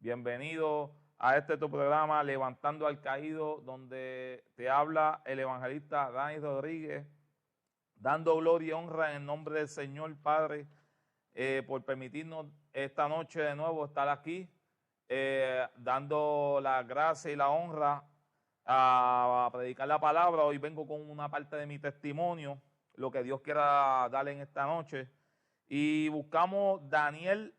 Bienvenido a tu programa Levantando al Caído, donde te habla el evangelista Dani Rodríguez, dando gloria y honra en el nombre del Señor Padre, por permitirnos esta noche de nuevo estar aquí, dando la gracia y la honra a predicar la palabra. Hoy vengo con una parte de mi testimonio, lo que Dios quiera darle en esta noche, y buscamos Daniel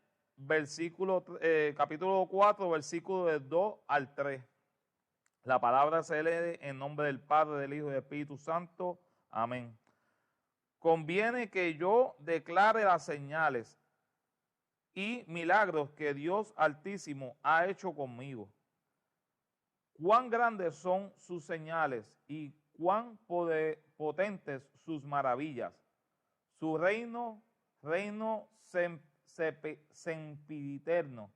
capítulo 4, versículo del 2 al 3. La palabra se lee en nombre del Padre, del Hijo y del Espíritu Santo. Amén. Conviene que yo declare las señales y milagros que Dios Altísimo ha hecho conmigo. Cuán grandes son sus señales y cuán potentes sus maravillas. Su reino sempiterno,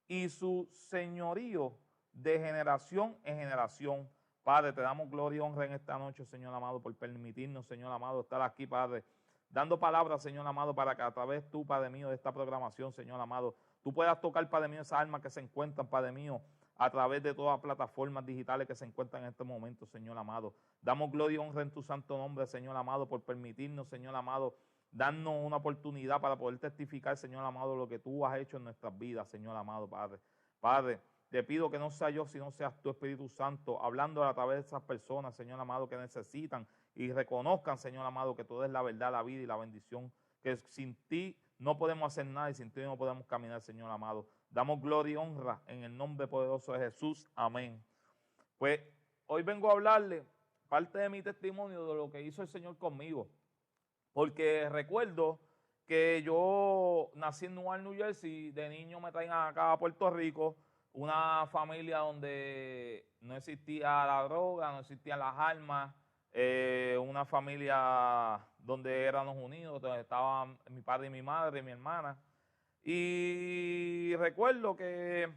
y su señorío de generación en generación. Padre, te damos gloria y honra en esta noche, Señor amado, por permitirnos, Señor amado, estar aquí, Padre, dando palabras, Señor amado, para que a través tú, Padre mío, de esta programación, Señor amado, tú puedas tocar, Padre mío, esas almas que se encuentran, Padre mío, a través de todas las plataformas digitales que se encuentran en este momento, Señor amado. Damos gloria y honra en tu santo nombre, Señor amado, por permitirnos, Señor amado, darnos una oportunidad para poder testificar, Señor amado, lo que tú has hecho en nuestras vidas, Señor amado, Padre. Padre, te pido que no sea yo, sino seas tu Espíritu Santo, hablando a través de esas personas, Señor amado, que necesitan y reconozcan, Señor amado, que tú eres la verdad, la vida y la bendición, que sin ti no podemos hacer nada y sin ti no podemos caminar, Señor amado. Damos gloria y honra en el nombre poderoso de Jesús. Amén. Pues hoy vengo a hablarle parte de mi testimonio de lo que hizo el Señor conmigo. Porque recuerdo que yo nací en Newark, New Jersey, de niño me traen acá a Puerto Rico, una familia donde no existía la droga, no existían las armas, una familia donde éramos unidos, donde estaban mi padre y mi madre, mi hermana. Y recuerdo que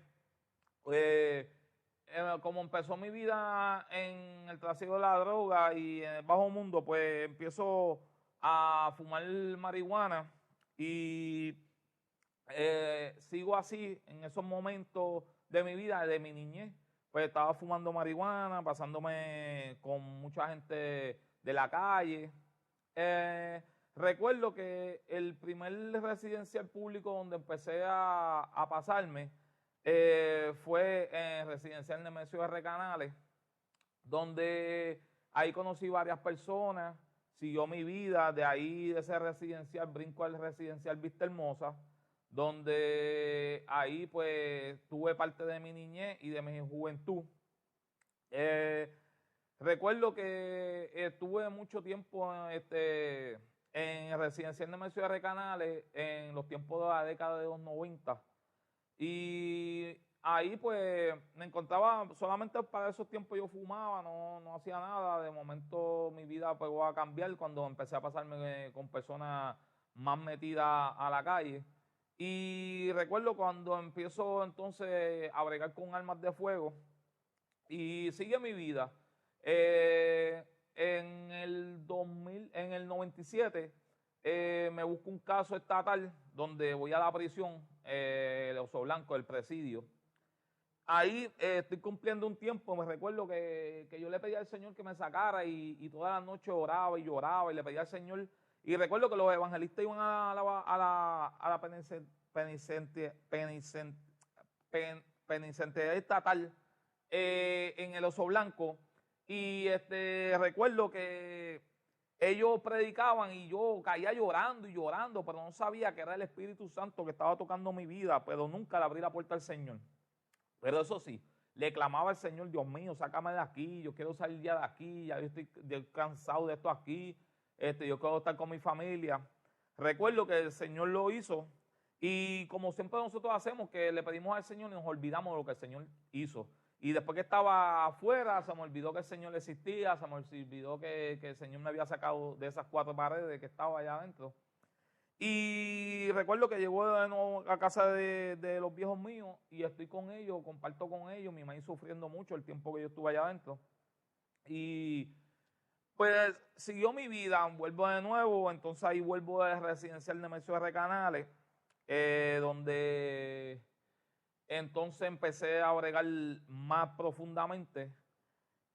como empezó mi vida en el trasiego de la droga y en el bajo mundo, pues empiezo a fumar marihuana y sigo así en esos momentos de mi vida, de mi niñez. Pues estaba fumando marihuana, pasándome con mucha gente de la calle. Recuerdo que el primer residencial público donde empecé a pasarme fue en residencial Nemesio R. Canales, donde ahí conocí varias personas, siguió mi vida, de ahí de ese residencial brinco al residencial Vista Hermosa, donde ahí pues tuve parte de mi niñez y de mi juventud. Recuerdo que estuve mucho tiempo en el residencial Nemesio R. Canales en los tiempos de la década de los 90. Y ahí pues me encontraba, solamente para esos tiempos yo fumaba, no hacía nada. De momento mi vida pegó a cambiar cuando empecé a pasarme con personas más metidas a la calle. Y recuerdo cuando empiezo entonces a bregar con armas de fuego y sigue mi vida. En el 97 me busco un caso estatal donde voy a la prisión, el Oso Blanco, el presidio. Ahí estoy cumpliendo un tiempo. Me recuerdo que yo le pedía al Señor que me sacara y todas las noches oraba y lloraba y le pedía al Señor. Y recuerdo que los evangelistas iban a la penitenciaría estatal en el Oso Blanco. Y recuerdo que ellos predicaban y yo caía llorando y llorando, pero no sabía que era el Espíritu Santo que estaba tocando mi vida, pero nunca le abrí la puerta al Señor. Pero eso sí, le clamaba al Señor: Dios mío, sácame de aquí, yo quiero salir ya de aquí, ya yo estoy cansado de esto aquí, yo quiero estar con mi familia. Recuerdo que el Señor lo hizo y como siempre nosotros hacemos, que le pedimos al Señor y nos olvidamos de lo que el Señor hizo. Y después que estaba afuera, se me olvidó que el Señor existía, se me olvidó que el Señor me había sacado de esas 4 paredes que estaba allá adentro. Y recuerdo que llegó de nuevo a casa de los viejos míos y estoy con ellos, comparto con ellos, mi mamá sufriendo mucho el tiempo que yo estuve allá adentro. Y pues siguió mi vida, vuelvo de nuevo, entonces ahí vuelvo de residencial Nemesio R. Canales, donde entonces empecé a bregar más profundamente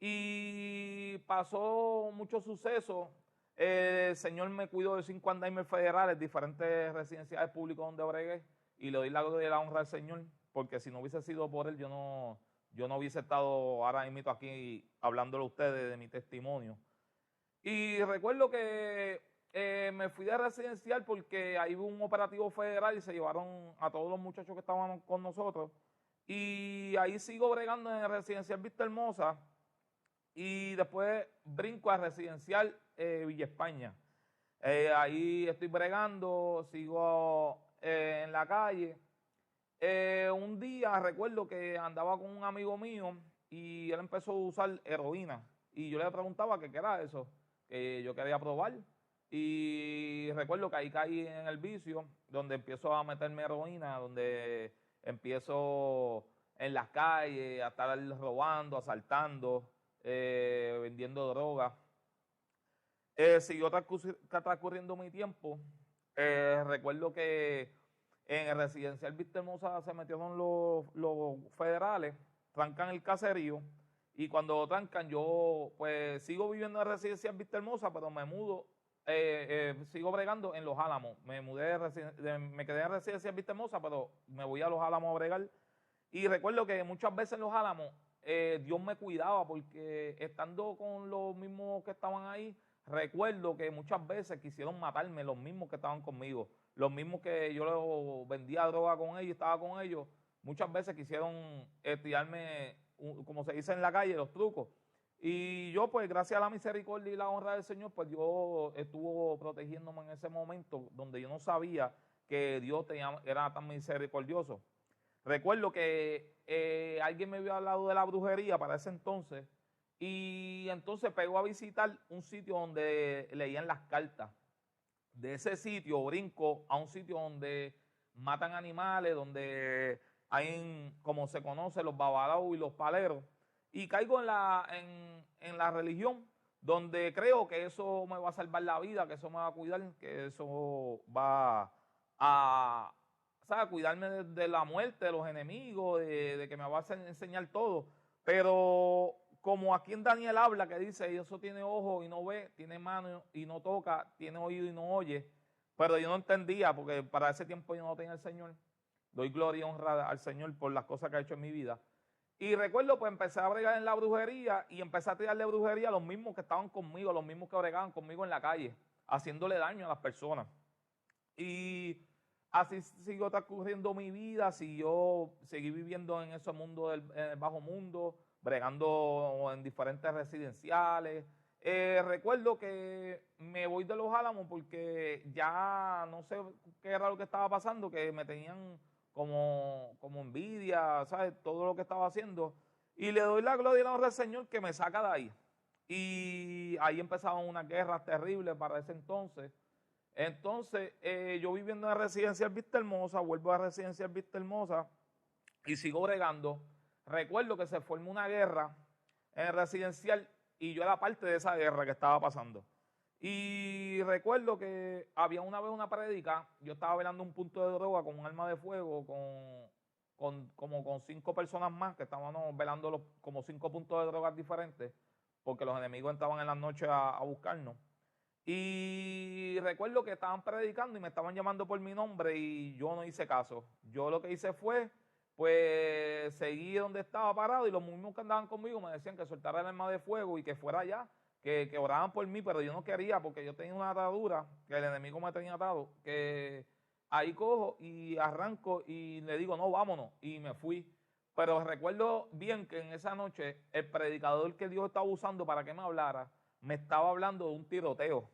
y pasó muchos sucesos. El Señor me cuidó de 5 andaimes federales, diferentes residenciales públicas donde bregué, y le doy la gloria y la honra al Señor, porque si no hubiese sido por Él, yo no hubiese estado ahora mismo aquí hablándole a ustedes de mi testimonio. Y recuerdo que me fui de residencial porque ahí hubo un operativo federal y se llevaron a todos los muchachos que estaban con nosotros. Y ahí sigo bregando en el residencial Vista Hermosa y después brinco a residencial Villa España. Ahí estoy bregando, sigo en la calle. Un día recuerdo que andaba con un amigo mío y él empezó a usar heroína. Y yo le preguntaba qué era eso, que yo quería probar. Y recuerdo que ahí caí en el vicio, donde empiezo a meterme heroína, donde empiezo en las calles a estar robando, asaltando, vendiendo droga. Siguió transcurriendo mi tiempo. Recuerdo que en el residencial Vista Hermosa se metieron los federales, trancan el caserío, y cuando trancan yo pues sigo viviendo en el residencial Vista Hermosa, pero me mudo, sigo bregando en Los Álamos. Me quedé en residencial Vista Hermosa, pero me voy a Los Álamos a bregar. Y recuerdo que muchas veces en Los Álamos Dios me cuidaba, porque estando con los mismos que estaban ahí, recuerdo que muchas veces quisieron matarme los mismos que estaban conmigo, los mismos que yo vendía droga con ellos, estaba con ellos, muchas veces quisieron tirarme, como se dice en la calle, los trucos. Y yo, pues, gracias a la misericordia y la honra del Señor, pues Dios estuvo protegiéndome en ese momento donde yo no sabía que Dios era tan misericordioso. Recuerdo que alguien me había hablado de la brujería para ese entonces, y entonces pegó a visitar un sitio donde leían las cartas. De ese sitio brinco a un sitio donde matan animales, donde hay, como se conoce, los babalaos y los paleros, y caigo en la religión, donde creo que eso me va a salvar la vida, que eso me va a cuidar, que eso va a, ¿sabes?, cuidarme de la muerte, de los enemigos, de que me va a enseñar todo. Pero como aquí en Daniel habla, que dice, eso tiene ojo y no ve, tiene mano y no toca, tiene oído y no oye, pero yo no entendía, porque para ese tiempo yo no tenía al Señor. Doy gloria y honra al Señor por las cosas que ha hecho en mi vida. Y recuerdo, pues empecé a bregar en la brujería y empecé a tirarle brujería a los mismos que estaban conmigo, los mismos que bregaban conmigo en la calle, haciéndole daño a las personas. Y así siguió transcurriendo mi vida, seguí viviendo en ese mundo en el bajo mundo, bregando en diferentes residenciales. Recuerdo que me voy de Los Álamos porque ya no sé qué era lo que estaba pasando, que me tenían como envidia, ¿sabes? Todo lo que estaba haciendo. Y le doy la gloria y la honra al Señor que me saca de ahí. Y ahí empezaban unas guerras terribles para ese entonces. Entonces, yo viviendo en Residencial Vista Hermosa, vuelvo a Residencial Vista Hermosa y sigo bregando. Recuerdo que se formó una guerra en el residencial y yo era parte de esa guerra que estaba pasando. Y recuerdo que había una vez una prédica, yo estaba velando un punto de droga con un arma de fuego, con 5 personas más que estábamos velando como 5 puntos de drogas diferentes, porque los enemigos entraban en las noches a buscarnos. Y recuerdo que estaban predicando y me estaban llamando por mi nombre y yo no hice caso. Yo lo que hice fue, pues, seguí donde estaba parado, y los mismos que andaban conmigo me decían que soltara el arma de fuego y que fuera allá, que oraban por mí, pero yo no quería porque yo tenía una atadura, que el enemigo me tenía atado, que ahí cojo y arranco y le digo, no, vámonos, y me fui. Pero recuerdo bien que en esa noche el predicador que Dios estaba usando para que me hablara, me estaba hablando de un tiroteo,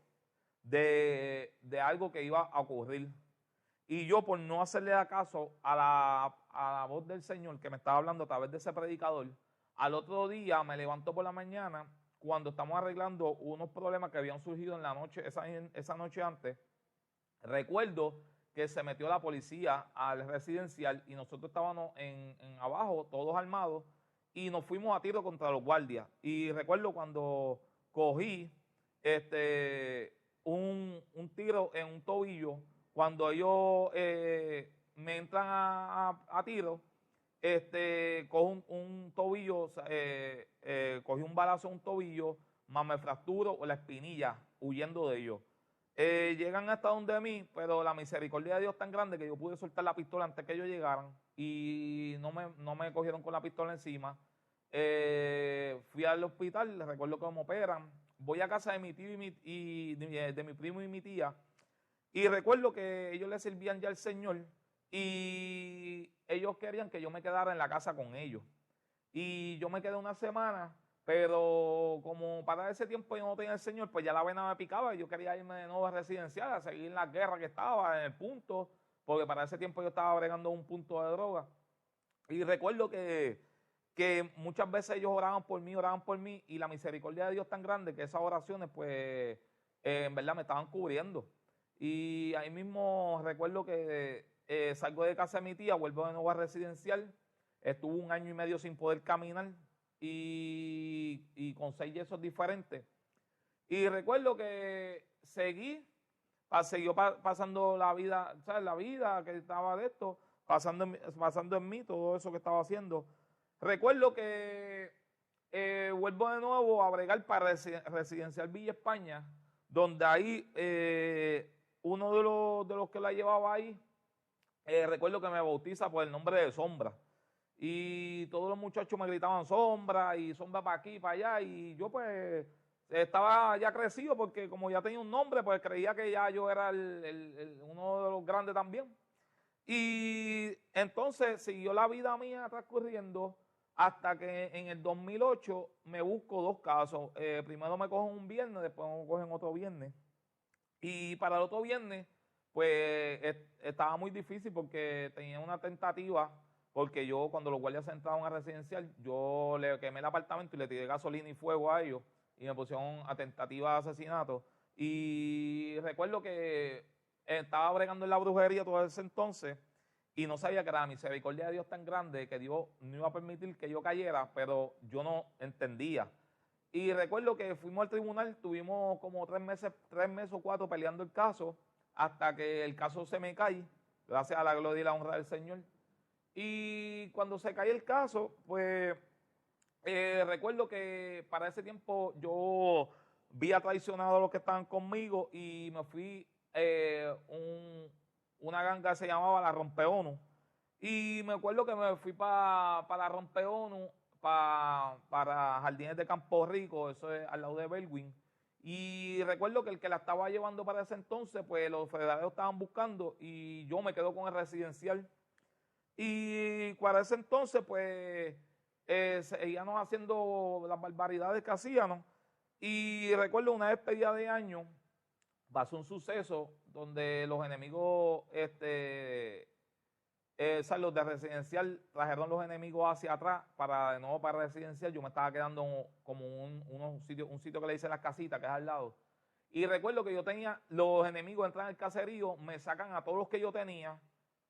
de algo que iba a ocurrir. Y yo, por no hacerle caso a la voz del Señor que me estaba hablando a través de ese predicador, al otro día me levanto por la mañana, cuando estamos arreglando unos problemas que habían surgido en la noche, esa noche antes. Recuerdo que se metió la policía al residencial y nosotros estábamos en abajo, todos armados, y nos fuimos a tiro contra los guardias. Y recuerdo cuando cogí un tiro en un tobillo, cuando ellos me entran a tiro, cojo un tobillo, cogí un balazo en un tobillo, más me fracturo la espinilla huyendo de ellos. Llegan hasta donde mí, pero la misericordia de Dios es tan grande que yo pude soltar la pistola antes que ellos llegaran y no me cogieron con la pistola encima. Fui al hospital, recuerdo que me operan, voy a casa de mi tío de mi primo y mi tía, y recuerdo que ellos le servían ya al Señor y ellos querían que yo me quedara en la casa con ellos. Y yo me quedé una semana, pero como para ese tiempo yo no tenía el Señor, pues ya la vena me picaba y yo quería irme de nuevo a residencial, a seguir en la guerra que estaba, en el punto, porque para ese tiempo yo estaba bregando un punto de droga. Y recuerdo que muchas veces ellos oraban por mí, y la misericordia de Dios tan grande que esas oraciones, pues, en verdad me estaban cubriendo. Y ahí mismo recuerdo que salgo de casa de mi tía, vuelvo de nuevo a residencial, estuve 1 año y medio sin poder caminar y con 6 yesos diferentes. Y recuerdo que siguió pasando la vida, ¿sabes? La vida que estaba de esto, pasando en mí todo eso que estaba haciendo. Recuerdo que vuelvo de nuevo a bregar para Residencial Villa España, donde ahí uno de los que la llevaba ahí, recuerdo que me bautiza por el nombre de Sombra. Y todos los muchachos me gritaban Sombra y Sombra para aquí, para allá. Y yo pues estaba ya crecido porque como ya tenía un nombre, pues creía que ya yo era uno de los grandes también. Y entonces siguió la vida mía transcurriendo hasta que en el 2008 me busco 2 casos. Primero me cogen un viernes, después me cogen otro viernes. Y para el otro viernes, pues estaba muy difícil porque tenía una tentativa, porque yo cuando los guardias entraron a residencial, yo le quemé el apartamento y le tiré gasolina y fuego a ellos y me pusieron a tentativa de asesinato. Y recuerdo que estaba bregando en la brujería todo ese entonces y no sabía que era la misericordia de Dios tan grande que Dios no iba a permitir que yo cayera, pero yo no entendía. Y recuerdo que fuimos al tribunal, tuvimos como 3 meses o 4 peleando el caso, hasta que el caso se me cae, gracias a la gloria y la honra del Señor. Y cuando se cae el caso, pues recuerdo que para ese tiempo yo había traicionado a los que estaban conmigo y me fui una ganga que se llamaba la Rompeonu. Y me acuerdo que me fui para la Rompeonu, para Jardines de Campo Rico, eso es al lado de Bellwin. Y recuerdo que el que la estaba llevando para ese entonces, pues los federales estaban buscando y yo me quedo con el residencial. Y para ese entonces, pues, seguíamos haciendo las barbaridades que hacíamos. Y recuerdo una despedida de año, pasó un suceso donde los enemigos, los de residencial trajeron los enemigos hacia atrás para de nuevo para residencial. Yo me estaba quedando como un sitio que le dicen las casitas, que es al lado. Y recuerdo que yo tenía, los enemigos entran al caserío, me sacan a todos los que yo tenía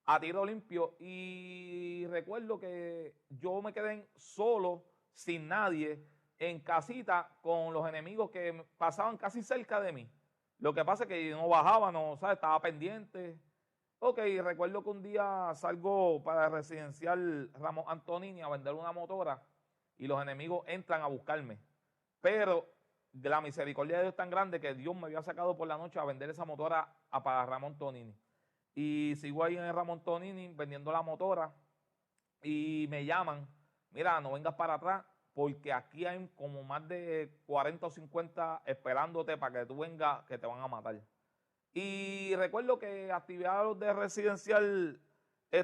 a tiro limpio. Y recuerdo que yo me quedé solo, sin nadie, en casita con los enemigos que pasaban casi cerca de mí. Lo que pasa es que yo no bajaba, no, ¿sabes? Estaba pendiente. Ok, recuerdo que un día salgo para el residencial Ramos Antonini a vender una motora y los enemigos entran a buscarme. Pero de la misericordia de Dios tan grande que Dios me había sacado por la noche a vender esa motora para Ramón Tonini. Y sigo ahí en el Ramón Tonini vendiendo la motora y me llaman, mira, no vengas para atrás porque aquí hay como más de 40 o 50 esperándote para que tú vengas, que te van a matar. Y recuerdo que actividades de residencial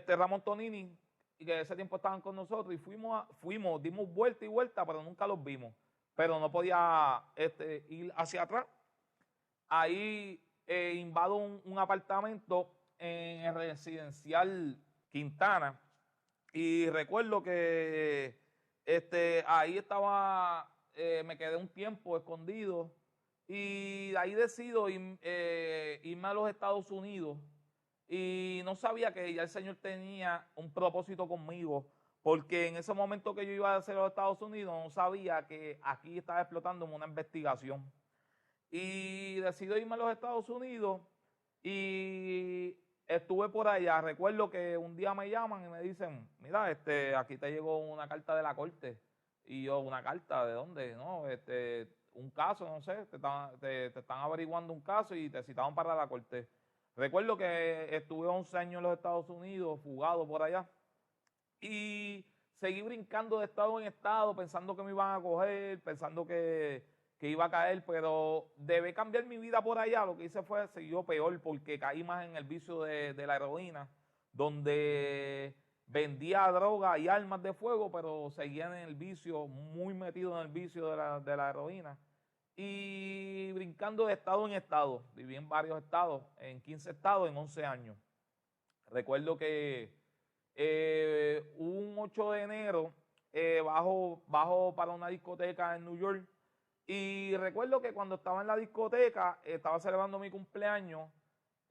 Ramón Tonini, y que ese tiempo estaban con nosotros, y dimos vuelta y vuelta, pero nunca los vimos. Pero no podía ir hacia atrás. Ahí invado un apartamento en el residencial Quintana. Y recuerdo que ahí estaba, me quedé un tiempo escondido. Y de ahí decido irme a los Estados Unidos y no sabía que ya el Señor tenía un propósito conmigo, porque en ese momento que yo iba a hacer a los Estados Unidos no sabía que aquí estaba explotando una investigación. Y decido irme a los Estados Unidos y estuve por allá. Recuerdo que un día me llaman y me dicen, mira, aquí te llegó una carta de la corte. Y yo, ¿una carta de dónde? No, un caso, no sé, te están averiguando un caso y te citaban para la corte. Recuerdo que estuve 11 años en los Estados Unidos, fugado por allá, y seguí brincando de estado en estado, pensando que me iban a coger, pensando que iba a caer, pero debí cambiar mi vida por allá. Lo que hice fue, siguió peor, porque caí más en el vicio de la heroína, donde vendía droga y armas de fuego, pero seguía en el vicio, muy metido en el vicio de la heroína. Y brincando de estado en estado, viví en varios estados, en 15 estados en 11 años. Recuerdo que un 8 de enero bajo para una discoteca en New York y recuerdo que cuando estaba en la discoteca, estaba celebrando mi cumpleaños,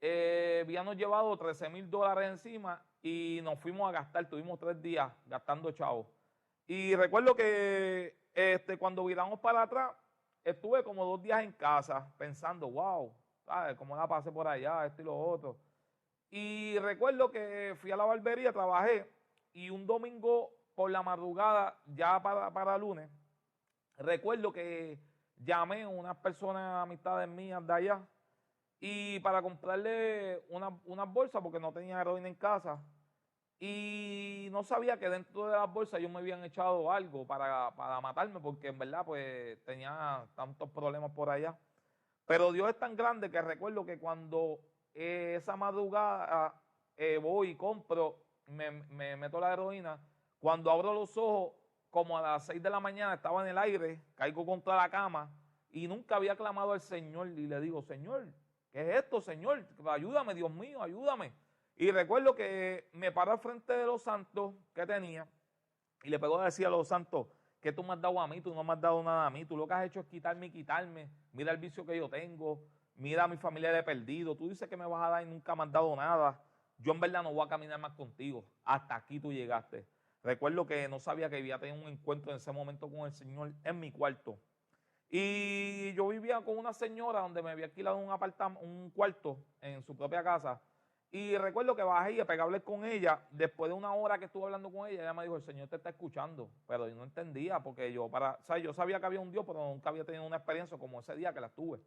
habíamos llevado $13,000 encima y nos fuimos a gastar, tuvimos 3 días gastando chavos. Y recuerdo que cuando viramos para atrás, estuve como 2 días en casa pensando, wow, ¿sabes? ¿Cómo la pasé por allá, esto y lo otro? Y recuerdo que fui a la barbería, trabajé y un domingo por la madrugada, ya para lunes, recuerdo que llamé a unas personas, amistades mías de allá, y para comprarle unas bolsas porque no tenía heroína en casa. Y no sabía que dentro de las bolsas ellos me habían echado algo para matarme porque en verdad pues tenía tantos problemas por allá. Pero Dios es tan grande que recuerdo que cuando esa madrugada voy y compro, me meto la heroína, cuando abro los ojos, como a las 6 de la mañana, estaba en el aire, caigo contra la cama y nunca había clamado al Señor y le digo, Señor, ¿qué es esto, Señor? Ayúdame, Dios mío, ayúdame. Y recuerdo que me paro al frente de los santos que tenía y le pego a decir a los santos, ¿qué tú me has dado a mí? Tú no me has dado nada a mí. Tú lo que has hecho es quitarme y quitarme. Mira el vicio que yo tengo. Mira a mi familia de perdido. Tú dices que me vas a dar y nunca me has dado nada. Yo en verdad no voy a caminar más contigo. Hasta aquí tú llegaste. Recuerdo que no sabía que había tenido un encuentro en ese momento con el Señor en mi cuarto. Y yo vivía con una señora donde me había alquilado un cuarto en su propia casa. Y recuerdo que bajé y pegué a hablar con ella. Después de una hora que estuve hablando con ella me dijo, el Señor te está escuchando. Pero yo no entendía porque yo sabía que había un Dios, pero nunca había tenido una experiencia como ese día que la tuve.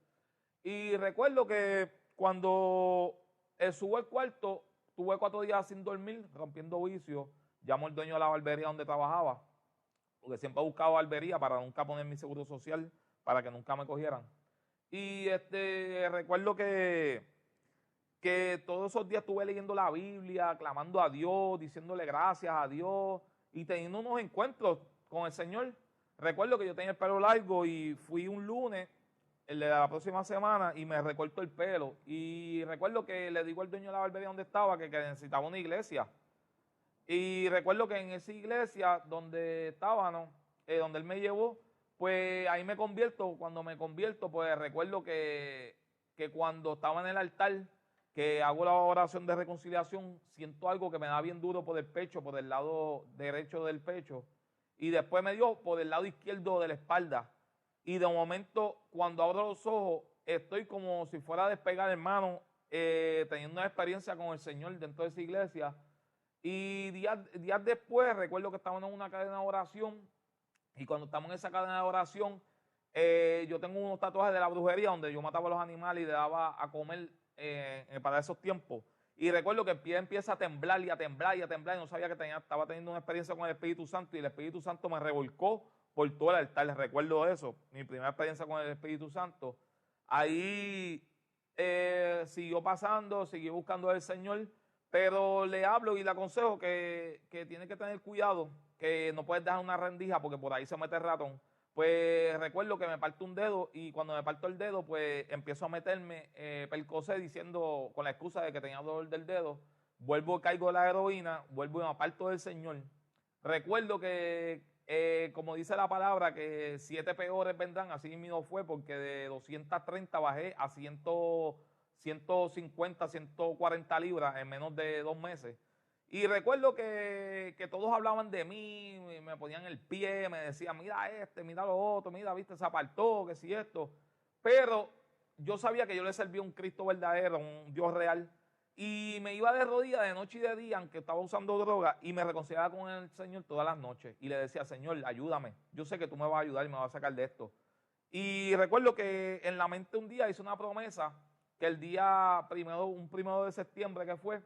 Y recuerdo que cuando subo al cuarto, tuve 4 días sin dormir, rompiendo vicios. Llamo al dueño de la barbería donde trabajaba, porque siempre he buscado barbería para nunca poner mi seguro social, para que nunca me cogieran. Y recuerdo que todos esos días estuve leyendo la Biblia, clamando a Dios, diciéndole gracias a Dios y teniendo unos encuentros con el Señor. Recuerdo que yo tenía el pelo largo y fui un lunes, el de la próxima semana, y me recorto el pelo. Y recuerdo que le digo al dueño de la barbería donde estaba que necesitaba una iglesia. Y recuerdo que en esa iglesia donde estaba, ¿no? Donde él me llevó, pues ahí me convierto. Cuando me convierto, pues recuerdo que cuando estaba en el altar, que hago la oración de reconciliación, siento algo que me da bien duro por el pecho, por el lado derecho del pecho, y después me dio por el lado izquierdo de la espalda. Y de momento, cuando abro los ojos, estoy como si fuera a despegar, hermano, teniendo una experiencia con el Señor dentro de esa iglesia. Y días después, recuerdo que estábamos en una cadena de oración, y cuando estamos en esa cadena de oración, yo tengo unos tatuajes de la brujería donde yo mataba a los animales y le daba a comer para esos tiempos. Y recuerdo que el pie empieza a temblar y a temblar y a temblar y no sabía que estaba teniendo una experiencia con el Espíritu Santo y el Espíritu Santo me revolcó por todo el altar. Les recuerdo eso, mi primera experiencia con el Espíritu Santo. Ahí siguió pasando, siguió buscando al Señor, pero le hablo y le aconsejo que tiene que tener cuidado, que no puedes dejar una rendija porque por ahí se mete el ratón. Pues recuerdo que me parto un dedo y cuando me parto el dedo, pues empiezo a meterme Percocet diciendo, con la excusa de que tenía dolor del dedo, vuelvo, caigo de la heroína, vuelvo y me aparto del Señor. Recuerdo que, como dice la palabra, que 7 peores vendrán, así mismo fue, porque de 230 bajé a 150, 140 libras en menos de 2 meses. Y recuerdo que todos hablaban de mí, me ponían el pie, me decían, mira mira lo otro, mira, viste, se apartó, que si esto. Pero yo sabía que yo le servía a un Cristo verdadero, un Dios real, y me iba de rodillas de noche y de día, aunque estaba usando droga, y me reconciliaba con el Señor todas las noches. Y le decía, Señor, ayúdame. Yo sé que tú me vas a ayudar y me vas a sacar de esto. Y recuerdo que en la mente un día hice una promesa que el día un 1 de septiembre que fue,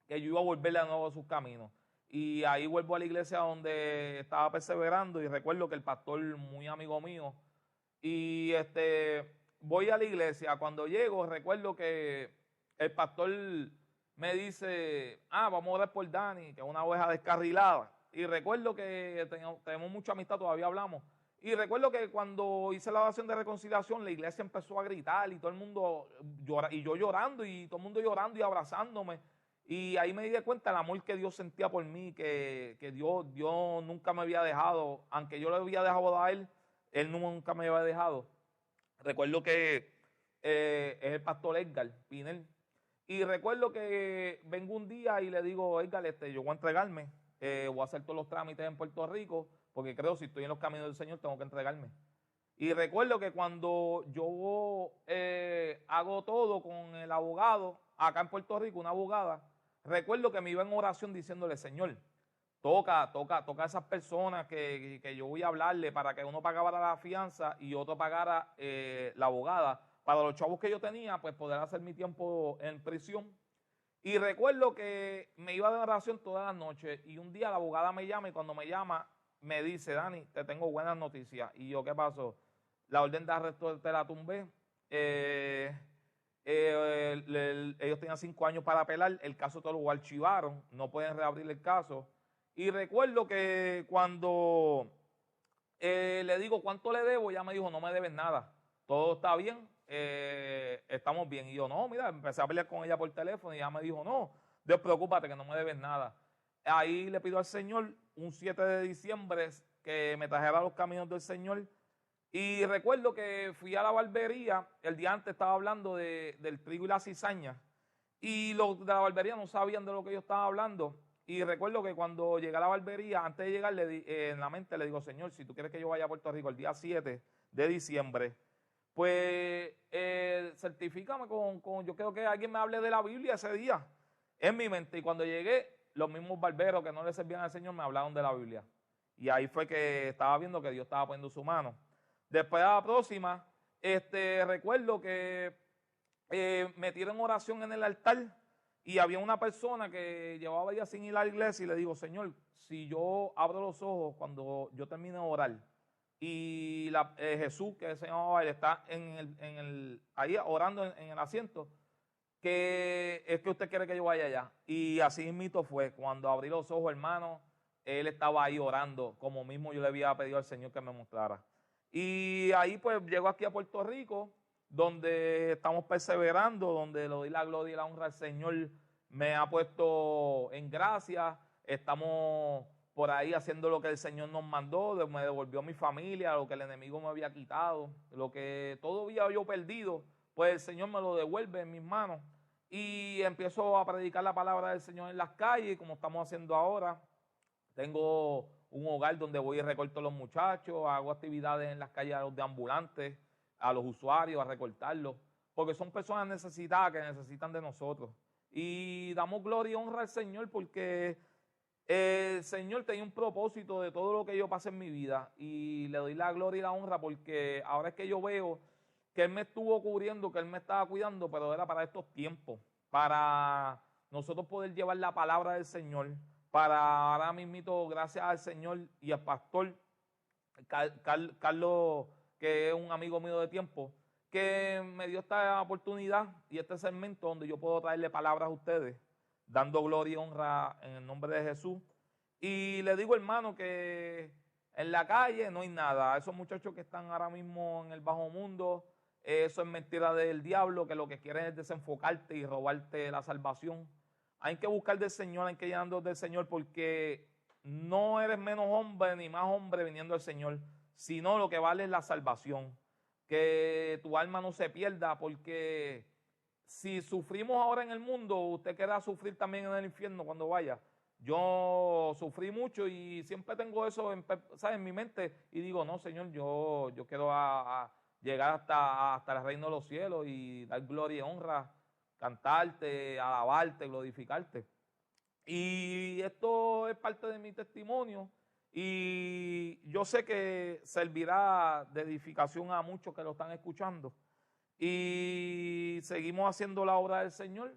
que yo iba a volverle de nuevo a sus caminos. Y ahí vuelvo a la iglesia donde estaba perseverando y recuerdo que el pastor, muy amigo mío, y voy a la iglesia. Cuando llego, recuerdo que el pastor me dice, vamos a orar por Dani, que es una oveja descarrilada. Y recuerdo que tenemos mucha amistad, todavía hablamos. Y recuerdo que cuando hice la oración de reconciliación, la iglesia empezó a gritar y todo el mundo llora, y yo llorando, y todo el mundo llorando y abrazándome. Y ahí me di cuenta del amor que Dios sentía por mí, que Dios nunca me había dejado, aunque yo le había dejado a Él nunca me había dejado. Recuerdo que es el pastor Edgar Pinel. Y recuerdo que vengo un día y le digo, Edgar, yo voy a entregarme, voy a hacer todos los trámites en Puerto Rico, porque creo que si estoy en los caminos del Señor tengo que entregarme. Y recuerdo que cuando yo hago todo con el abogado, acá en Puerto Rico, una abogada, recuerdo que me iba en oración diciéndole, Señor, toca a esas personas que yo voy a hablarle para que uno pagara la fianza y otro pagara la abogada. Para los chavos que yo tenía, pues poder hacer mi tiempo en prisión. Y recuerdo que me iba de oración todas las noches y un día la abogada me llama y cuando me llama me dice, Dani, te tengo buenas noticias. Y yo, ¿qué pasó? La orden de arresto te la tumbé. Ellos tenían 5 años para apelar, el caso todo lo archivaron, no pueden reabrir el caso. Y recuerdo que cuando le digo, ¿cuánto le debo? Ella me dijo, no me debes nada, todo está bien, estamos bien. Y yo, no, mira, empecé a pelear con ella por teléfono y ella me dijo, no, despreocúpate que no me debes nada. Ahí le pido al Señor un 7 de diciembre que me trajera los caminos del Señor. Y recuerdo que fui a la barbería, el día antes estaba hablando del trigo y la cizaña, y los de la barbería no sabían de lo que yo estaba hablando. Y recuerdo que cuando llegué a la barbería, antes de llegar, en la mente le digo, Señor, si tú quieres que yo vaya a Puerto Rico el día 7 de diciembre, pues certifícame yo creo que alguien me hable de la Biblia ese día, en mi mente. Y cuando llegué, los mismos barberos que no le servían al Señor me hablaron de la Biblia. Y ahí fue que estaba viendo que Dios estaba poniendo su mano. Después a la próxima, recuerdo que metieron oración en el altar y había una persona que llevaba días sin ir a la iglesia y le digo, Señor, si yo abro los ojos cuando yo termine de orar y Jesús, que se llamaba, él está ahí orando en el asiento, que es que usted quiere que yo vaya allá. Y así mismo fue, cuando abrí los ojos, hermano, él estaba ahí orando, como mismo yo le había pedido al Señor que me mostrara. Y ahí pues llego aquí a Puerto Rico, donde estamos perseverando, donde le doy la gloria y la honra al Señor, me ha puesto en gracia, estamos por ahí haciendo lo que el Señor nos mandó, me devolvió mi familia, lo que el enemigo me había quitado, lo que todavía yo perdido, pues el Señor me lo devuelve en mis manos y empiezo a predicar la palabra del Señor en las calles, como estamos haciendo ahora. Tengo un hogar donde voy y recorto a los muchachos, hago actividades en las calles a los deambulantes, a los usuarios, a recortarlos, porque son personas necesitadas que necesitan de nosotros. Y damos gloria y honra al Señor porque el Señor tenía un propósito de todo lo que yo pasé en mi vida y le doy la gloria y la honra porque ahora es que yo veo que Él me estuvo cubriendo, que Él me estaba cuidando, pero era para estos tiempos, para nosotros poder llevar la palabra del Señor, para ahora mismo, gracias al Señor y al pastor Carlos, que es un amigo mío de tiempo, que me dio esta oportunidad y este segmento donde yo puedo traerle palabras a ustedes, dando gloria y honra en el nombre de Jesús. Y le digo, hermano, que en la calle no hay nada. Esos muchachos que están ahora mismo en el bajo mundo, eso es mentira del diablo, que lo que quieren es desenfocarte y robarte la salvación. Hay que buscar del Señor, hay que llenarnos del Señor, porque no eres menos hombre ni más hombre viniendo al Señor, sino lo que vale es la salvación. Que tu alma no se pierda, porque si sufrimos ahora en el mundo, usted querrá sufrir también en el infierno cuando vaya. Yo sufrí mucho y siempre tengo eso en mi mente y digo, no, Señor, yo quiero llegar hasta el reino de los cielos y dar gloria y honra cantarte, alabarte, glorificarte. Y esto es parte de mi testimonio y yo sé que servirá de edificación a muchos que lo están escuchando. Y seguimos haciendo la obra del Señor.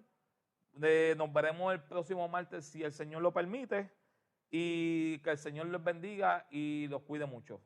Nos veremos el próximo martes si el Señor lo permite y que el Señor les bendiga y los cuide mucho.